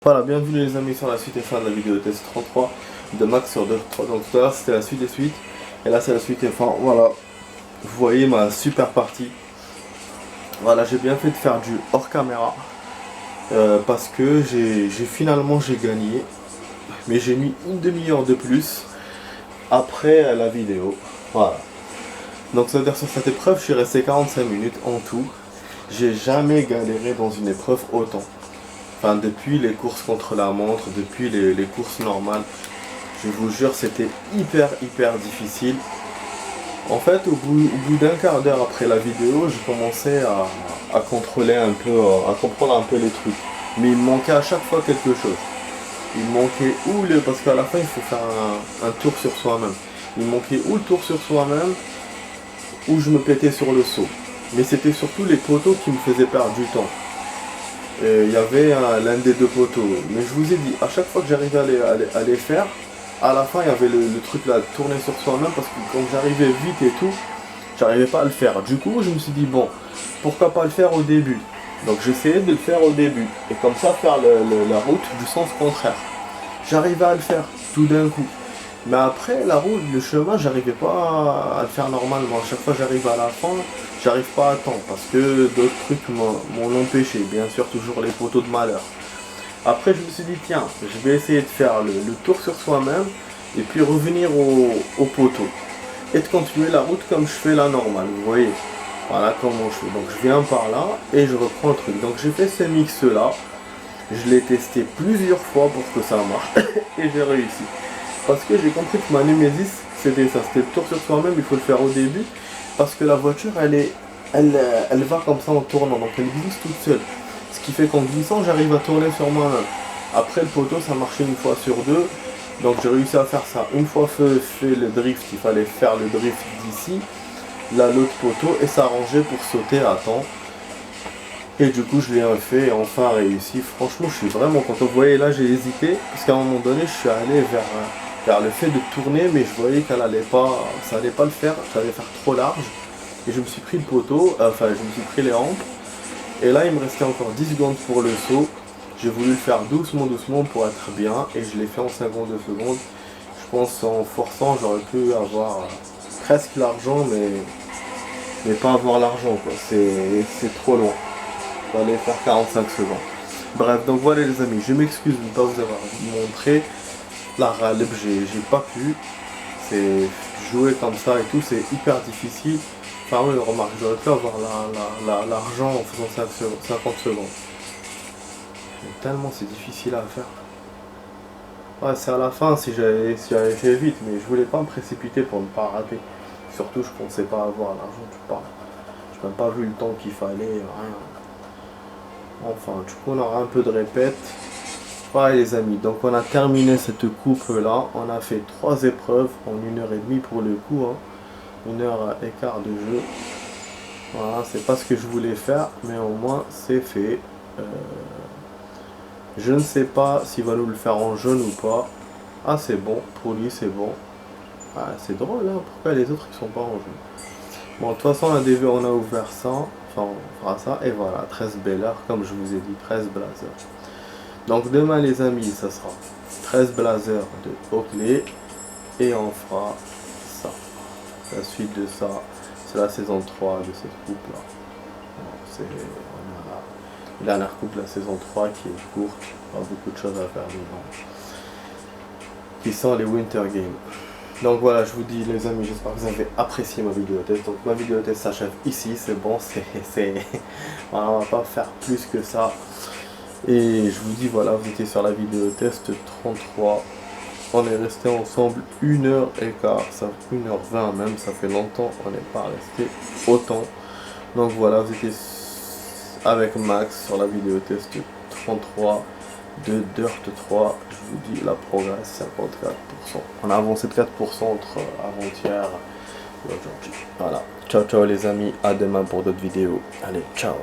Voilà, bienvenue les amis sur la suite et fin de la vidéo test 33 de Max sur 2.3. Donc tout à l'heure c'était la suite et suite, et là c'est la suite et fin. Voilà, vous voyez ma super partie. Voilà, j'ai bien fait de faire du hors caméra parce que finalement j'ai gagné, mais j'ai mis une demi-heure de plus après la vidéo. Voilà. Donc ça veut dire sur cette épreuve je suis resté 45 minutes en tout. J'ai jamais galéré dans une épreuve autant. Enfin, depuis les courses contre la montre, depuis les courses normales, je vous jure, c'était hyper difficile. En fait, au bout d'un quart d'heure après la vidéo, je commençais à contrôler un peu, à comprendre un peu les trucs. Mais il me manquait à chaque fois quelque chose. Il me manquait parce qu'à la fin, il faut faire un tour sur soi-même. Il me manquait ou le tour sur soi-même, ou je me pétais sur le saut. Mais c'était surtout les poteaux qui me faisaient perdre du temps. Il y avait l'un des deux poteaux, mais je vous ai dit, à chaque fois que j'arrivais à les faire, à la fin il y avait le truc là, tourner sur soi-même, parce que quand j'arrivais vite et tout, j'arrivais pas à le faire. Du coup je me suis dit, bon, pourquoi pas le faire au début. Donc j'essayais de le faire au début, et comme ça faire la route du sens contraire. J'arrivais à le faire tout d'un coup. Mais après la route, le chemin, j'arrivais pas à le faire normalement. À chaque fois j'arrive à la fin, j'arrive pas à temps parce que d'autres trucs m'ont empêché. Bien sûr, toujours les poteaux de malheur. Après je me suis dit, tiens, je vais essayer de faire le tour sur soi-même et puis revenir au poteau. Et de continuer la route comme je fais la normale, vous voyez. Voilà comment je fais. Donc je viens par là et je reprends le truc. Donc j'ai fait ce mix là. Je l'ai testé plusieurs fois pour que ça marche et j'ai réussi. Parce que j'ai compris que ma némésis, c'était ça, c'était le tour sur soi-même, il faut le faire au début, parce que la voiture, elle va comme ça en tournant, donc elle glisse toute seule. Ce qui fait qu'en glissant, j'arrive à tourner sur moi-même. Après le poteau, ça marchait une fois sur deux, donc j'ai réussi à faire ça. Une fois fait le drift, il fallait faire le drift d'ici, là l'autre poteau, et s'arranger pour sauter à temps. Et du coup je l'ai fait et enfin réussi. Franchement je suis vraiment content. Vous voyez là j'ai hésité, parce qu'à un moment donné je suis allé vers le fait de tourner, mais je voyais qu'elle allait pas, ça allait pas le faire, j'allais faire trop large. Et je me suis pris le poteau, enfin je me suis pris les rampes. Et là il me restait encore 10 secondes pour le saut. J'ai voulu le faire doucement pour être bien, et je l'ai fait en 52 secondes. Je pense en forçant j'aurais pu avoir presque l'argent, mais pas avoir l'argent quoi, c'est trop loin. Aller faire 45 secondes. Bref, donc voilà les amis, je m'excuse de ne pas vous avoir montré la râle, j'ai pas pu. C'est jouer comme ça et tout, c'est hyper difficile. Enfin oui, remarque, j'aurais pu avoir l'argent en faisant 50 secondes. Mais tellement c'est difficile à faire. Ouais, c'est à la fin si j'avais fait vite, mais je voulais pas me précipiter pour ne pas rater. Surtout je pensais pas avoir l'argent, tu parles. J'ai même pas vu le temps qu'il fallait, rien. Enfin, du coup on aura un peu de répète. Ouais les amis, donc on a terminé cette coupe là. On a fait 3 épreuves en 1h30 pour le coup, hein. 1h15 de jeu. Voilà, c'est pas ce que je voulais faire, mais au moins c'est fait. Je ne sais pas s'il va nous le faire en jaune ou pas. Ah c'est bon, pour lui c'est bon. Ah, c'est drôle hein, pourquoi les autres ils sont pas en jaune. Bon, de toute façon on a ouvert ça. Enfin on fera ça, et voilà, 13 Bel Air, comme je vous ai dit, 13 Blazer. Donc demain les amis, ça sera 13 Blazer de Oakley, et on fera ça. La suite de ça, c'est la saison 3 de cette coupe là. C'est la dernière coupe de la saison 3 qui est courte, pas beaucoup de choses à faire dedans. Qui sont les Winter Games. Donc voilà, je vous dis les amis, j'espère que vous avez apprécié ma vidéo test. Donc ma vidéo test s'achève ici, c'est bon, voilà, on va pas faire plus que ça. Et je vous dis voilà, vous étiez sur la vidéo test 33. On est resté ensemble 1h15, ça 1h20 même, ça fait longtemps, on n'est pas resté autant. Donc voilà, vous étiez avec Max sur la vidéo test 33 de Dirt 3. Je vous dis la progresse 54%. On a avancé de 4% entre avant-hier et aujourd'hui. Voilà. Ciao ciao les amis, à demain pour d'autres vidéos. Allez, ciao.